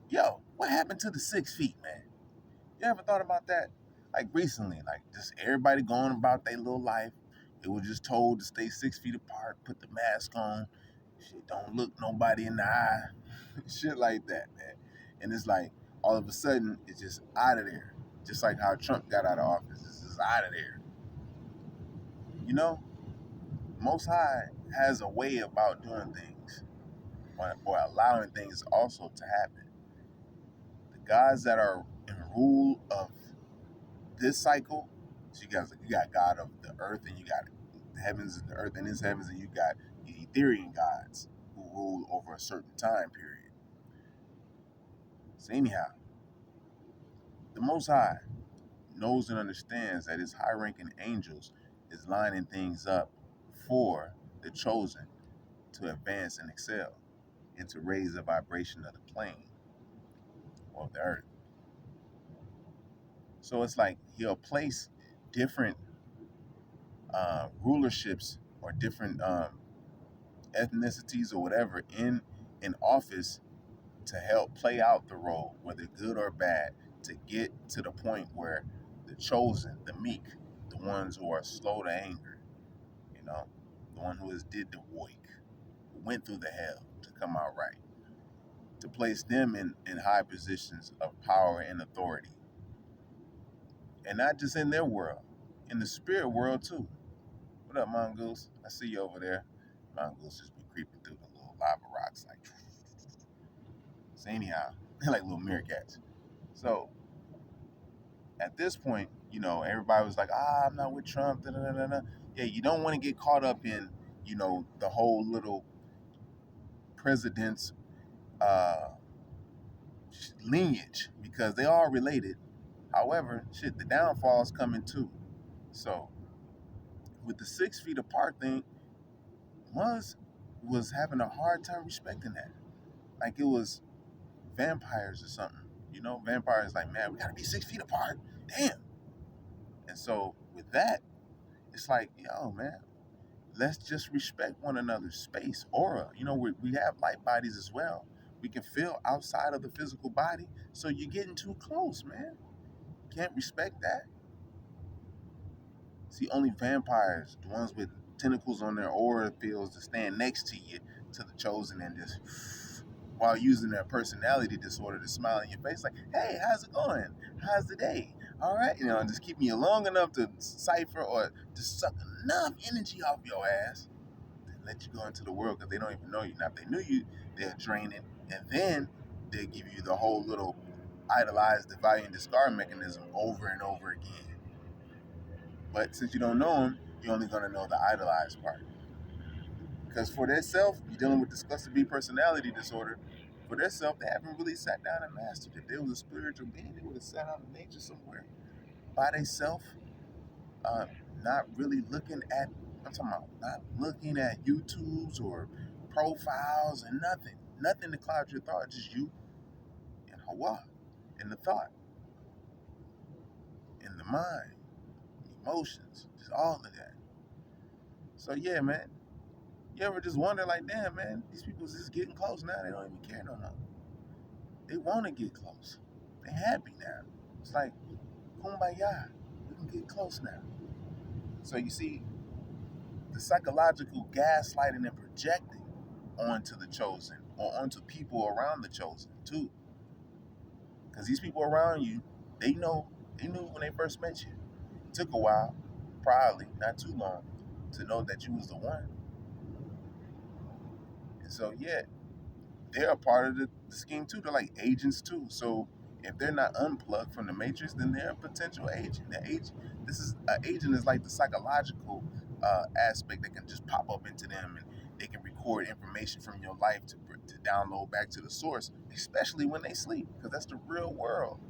Yo, what happened to the 6 feet, man? You ever thought about that? Like recently, like just everybody going about their little life. It was just told to stay 6 feet apart, put the mask on, shit, don't look nobody in the eye, shit like that, man. And it's like all of a sudden it's just out of there. Just like how Trump got out of office, it's just out of there. You know, Most High has a way about doing things or allowing things also to happen. The gods that are in rule of this cycle, so you got God of the earth, and you got the heavens and the earth and his heavens, and you got the Etherian gods who rule over a certain time period. So anyhow, the Most High knows and understands that his high-ranking angels is lining things up for the chosen to advance and excel and to raise the vibration of the plane or of the earth. So it's like he'll place different rulerships or different ethnicities or whatever in an office to help play out the role, whether good or bad, to get to the point where the chosen, the meek, the ones who are slow to anger, you know, the one who has did the work, who went through the hell to come out right, to place them in high positions of power and authority. And not just in their world, in the spirit world too. What up, Mongoose? I see you over there. Mongoose just be creeping through the little lava rocks like. So anyhow, they're like little meerkats. So at this point, everybody was like, I'm not with Trump. Da, da, da, da. Yeah, you don't want to get caught up in, the whole little president's uh, lineage because they are related. However, shit, the downfall is coming too. So with the 6 feet apart thing, Muzz was having a hard time respecting that. Like it was vampires or something. Vampires like, man, we gotta be 6 feet apart. Damn. And so with that, it's like, yo, man, let's just respect one another's space, aura. We have light bodies as well. We can feel outside of the physical body. So you're getting too close, man. Can't respect that. See, only vampires, the ones with tentacles on their aura fields, to stand next to you, to the chosen, and just while using their personality disorder to smile in your face, like, hey, how's it going? How's the day? All right, and just keeping you long enough to cipher or to suck enough energy off your ass to let you go into the world because they don't even know you. Now, if they knew you, they'll drain it, and then they'll give you the whole little idolized divide and discard mechanism over and over again. But since you don't know them, you're only going to know the idolized part. Because for their self, you're dealing with disgusting B personality disorder. For their self, they haven't really sat down and mastered it. If they was a spiritual being, they would have sat out in nature somewhere by themselves, not really looking at, I'm talking about not looking at YouTubes or profiles and nothing. Nothing to cloud your thought, just you and Hawa and the thought and the mind, the emotions, just all of that. So yeah, man. You ever just wonder, like, damn, man, these people's just getting close now. They don't even care no more. They want to get close. They're happy now. It's like, kumbaya. We can get close now. So you see, the psychological gaslighting and projecting onto the chosen or onto people around the chosen, too. Because these people around you, they knew when they first met you. It took a while, probably, not too long, to know that you was the one. And so, yeah, they're a part of the scheme too. They're like agents too. So if they're not unplugged from the matrix, then they're a potential agent. An agent is like the psychological aspect that can just pop up into them, and they can record information from your life to download back to the source, especially when they sleep, because that's the real world.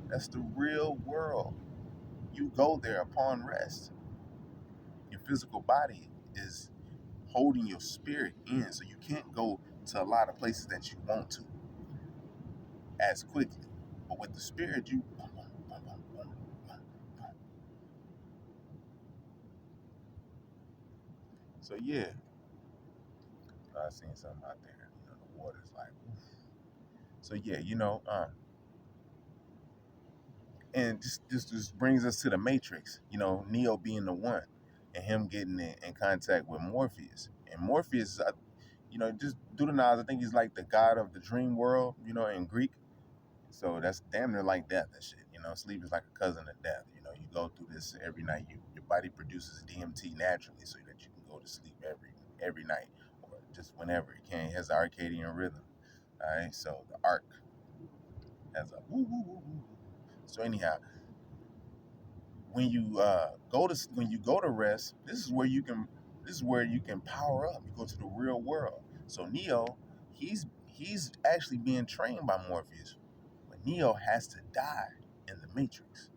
That's the real world. You go there upon rest. Your physical body is holding your spirit in, so you can't go to a lot of places that you want to as quickly. But with the spirit, you boom, boom, boom, boom, boom, boom, boom. So yeah, I seen something out there. The water's like, oof. So yeah, and just brings us to the Matrix. Neo being the one, and him getting in contact with Morpheus. And Morpheus, just do the nods. I think he's like the god of the dream world, in Greek. So that's damn near like death and shit. Sleep is like a cousin of death. You go through this every night. Your body produces DMT naturally, so that you can go to sleep every night, or just whenever it can. It has the circadian rhythm. All right, so the arc has a woo woo woo woo. So anyhow, when you go to rest, this is where you can power up. You go to the real world. So Neo, he's actually being trained by Morpheus, but Neo has to die in the Matrix,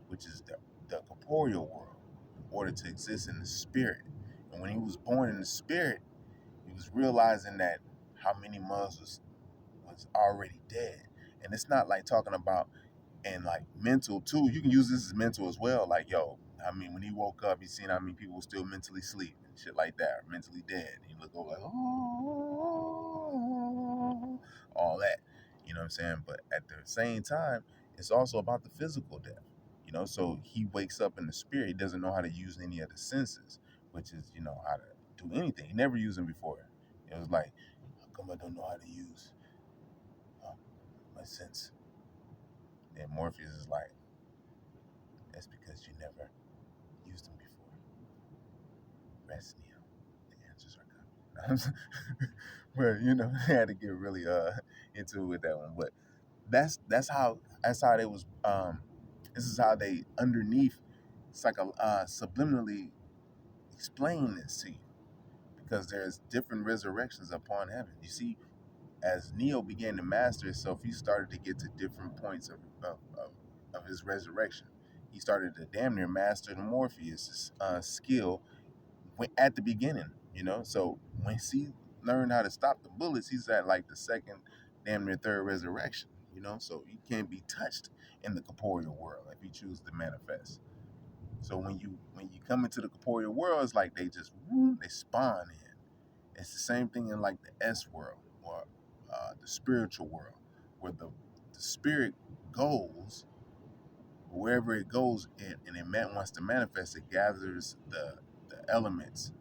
which is the corporeal world, in order to exist in the spirit. And when he was born in the spirit, he was realizing that how many months was already dead. And it's not like talking about, and like mental too. You can use this as mental as well. Like, yo, I mean, when he woke up, he seen how many people were still mentally asleep and shit like that, or mentally dead. And he look over like, oh, all that. You know what I'm saying? But at the same time, it's also about the physical death. So he wakes up in the spirit. He doesn't know how to use any of the senses, which is, how to do anything. He never used them before. It was like, how come I don't know how to use my sense? And Morpheus is like, that's because you never used them before. Rest, Neo. The answers are coming. But they had to get really into it with that one. But that's how they was. This is how they underneath. It's like a subliminally explain this to you, because there's different resurrections upon heaven. You see, as Neo began to master himself, he started to get to different points of his resurrection. He started to damn near master the Morpheus skill at the beginning. So when he learned how to stop the bullets, he's at like the second, damn near third resurrection. So he can't be touched in the corporeal world if he chooses to manifest. So when you come into the corporeal world, it's like they spawn in. It's the same thing in like the S world, or the spiritual world, where the spirit goes wherever it goes, and it wants to manifest. It gathers the elements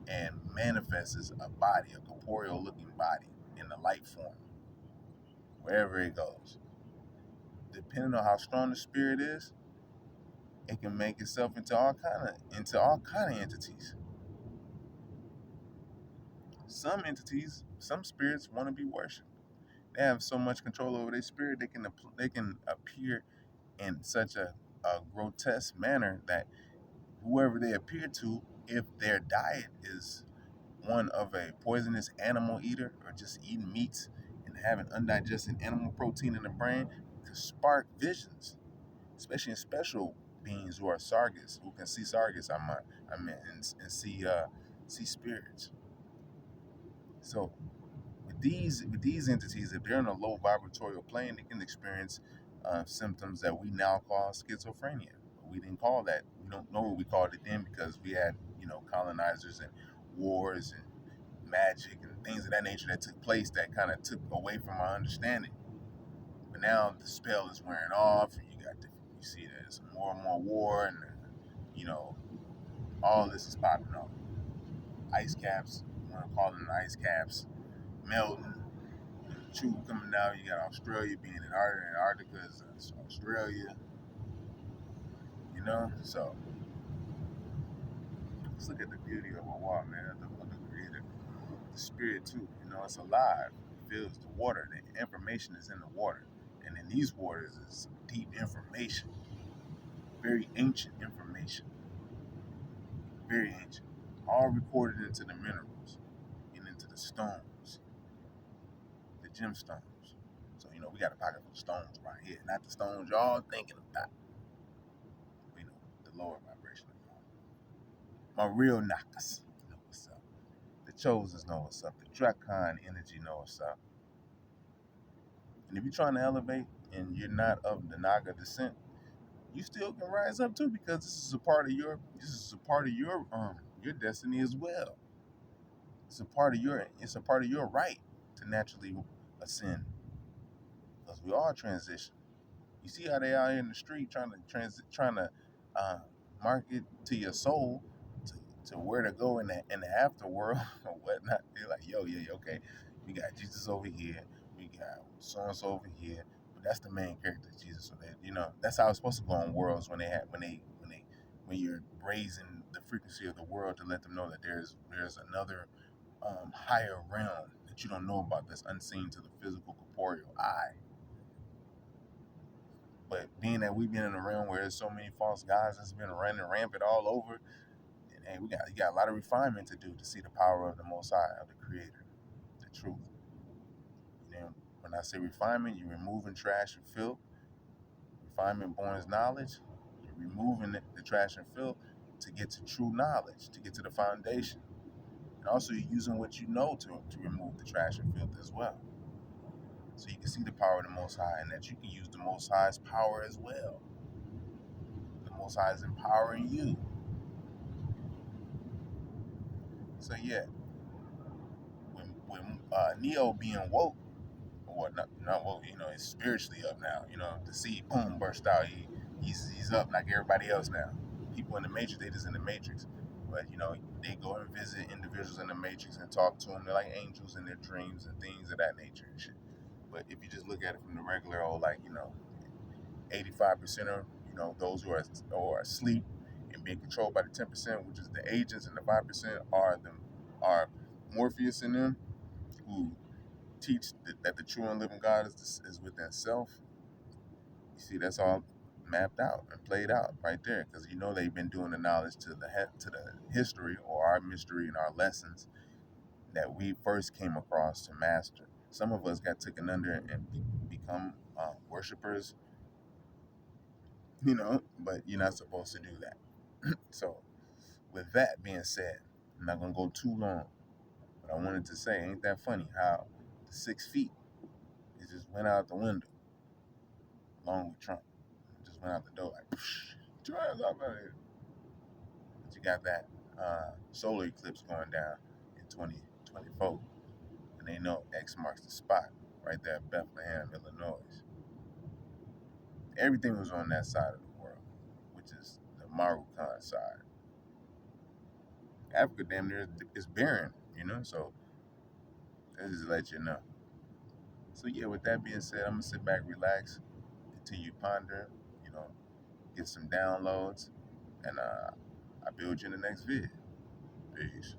and manifests a body, a corporeal looking body in the light form, wherever it goes. Depending on how strong the spirit is, it can make itself into all kind of entities. Some entities, some spirits want to be worshipped. They have so much control over their spirit, they can appear in such a grotesque manner that whoever they appear to, if their diet is one of a poisonous animal eater, or just eating meats and having undigested animal protein in the brain, to spark visions, especially in special beings who are sargas, who can see sargas. And see spirits. So with these entities, if they're in a low vibratorial plane, they can experience symptoms that we now call schizophrenia. We didn't call that. We don't know what we called it then, because we had colonizers and wars and magic and things of that nature that took place that kind of took away from our understanding. But now the spell is wearing off, and you see that there's more and more war, and you know all this is popping off. Ice caps, you want to call them ice caps, melting. True coming down. You got Australia being in Antarctica is Australia. So let's look at the beauty of a water, man. Of the creator, the spirit too. It's alive. It feels the water. The information is in the water, and in these waters is some deep information, very ancient information, very ancient, all recorded into the minerals and into the stones, the gemstones. So we got a pocket full of stones right here, not the stones y'all thinking about. The lower vibration of y'all. My real knockers know what's up. The Chosens know what's up. The Drakkon energy know what's up. And if you're trying to elevate and you're not of the Naga descent, you still can rise up too, because this is a part of your your destiny as well. It's a part of your right to naturally ascend. because we all transition. You see how they out here in the street trying to uh, market to your soul to where to go in the afterworld or whatnot. They're like, yo, yeah, okay, we got Jesus over here, we got so and so over here, but that's the main character, Jesus. So that that's how it's supposed to go in worlds when you're raising the frequency of the world to let them know that there's another higher realm that you don't know about that's unseen to the physical corporeal eye. But being that we've been in a realm where there's so many false gods that's been running rampant all over, and hey, you got a lot of refinement to do to see the power of the Most High, of the Creator, the truth. And then when I say refinement, you're removing trash and filth. Refinement borns knowledge. You're removing the trash and filth to get to true knowledge, to get to the foundation. And also you're using what you know to remove the trash and filth as well. So you can see the power of the Most High, and that you can use the Most High's power as well. The Most High is empowering you. So yeah, when Neo being woke, or not woke, is spiritually up now. The seed boom burst out. He's up like everybody else now. People in the Matrix, they just in the Matrix, but they go and visit individuals in the Matrix and talk to them. They're like angels in their dreams and things of that nature and shit. But if you just look at it from the regular old, 85% of those who are asleep and being controlled by the 10%, which is the agents, and the 5% are Morpheus in them, who teach that the true and living God is within self. You see, that's all mapped out and played out right there, because they've been doing the knowledge to the history or our mystery and our lessons that we first came across to master. Some of us got taken under and become worshipers, but you're not supposed to do that. So, with that being said, I'm not gonna go too long, but I wanted to say, ain't that funny how the 6 feet, it just went out the window along with Trump. It just went out the door like, get your ass up out of here. But you got that solar eclipse going down in 2024, and they know X marks the spot right there in Bethlehem, Illinois. Everything was on that side of the world, which is the Amaru side. Africa damn near is barren, so that just let you know. So yeah, with that being said, I'm gonna sit back, relax, continue ponder, get some downloads, and I build you in the next vid. Peace.